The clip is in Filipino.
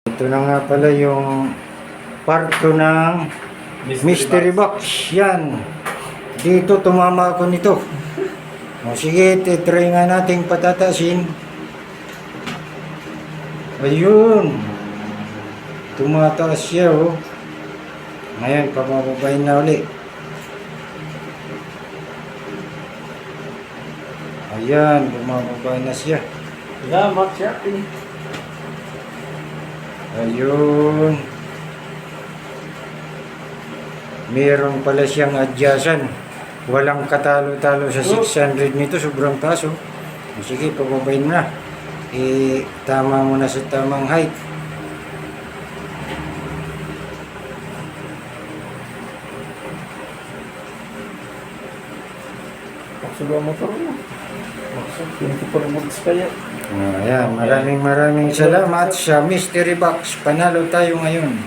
Ito na nga pala yung parto ng mystery box. Yan. Dito tumama ako nito. O sige, try nga nating patatasin. Ayun. Tumataas siya oh. Ngayon, pabababayin na uli. Ayan, bumababa na siya. Salamat siya. Ayun. Meron pala siyang adyasan. Walang katalo-talo sa 600 nito. Sobrang taas oh. Sige, pababayin mo na. Tama mo na sa tamang height. Paksulo ang motor mo. Paksulo ang motor kaya. Ayan, maraming salamat sa mystery box. Panalo tayo ngayon.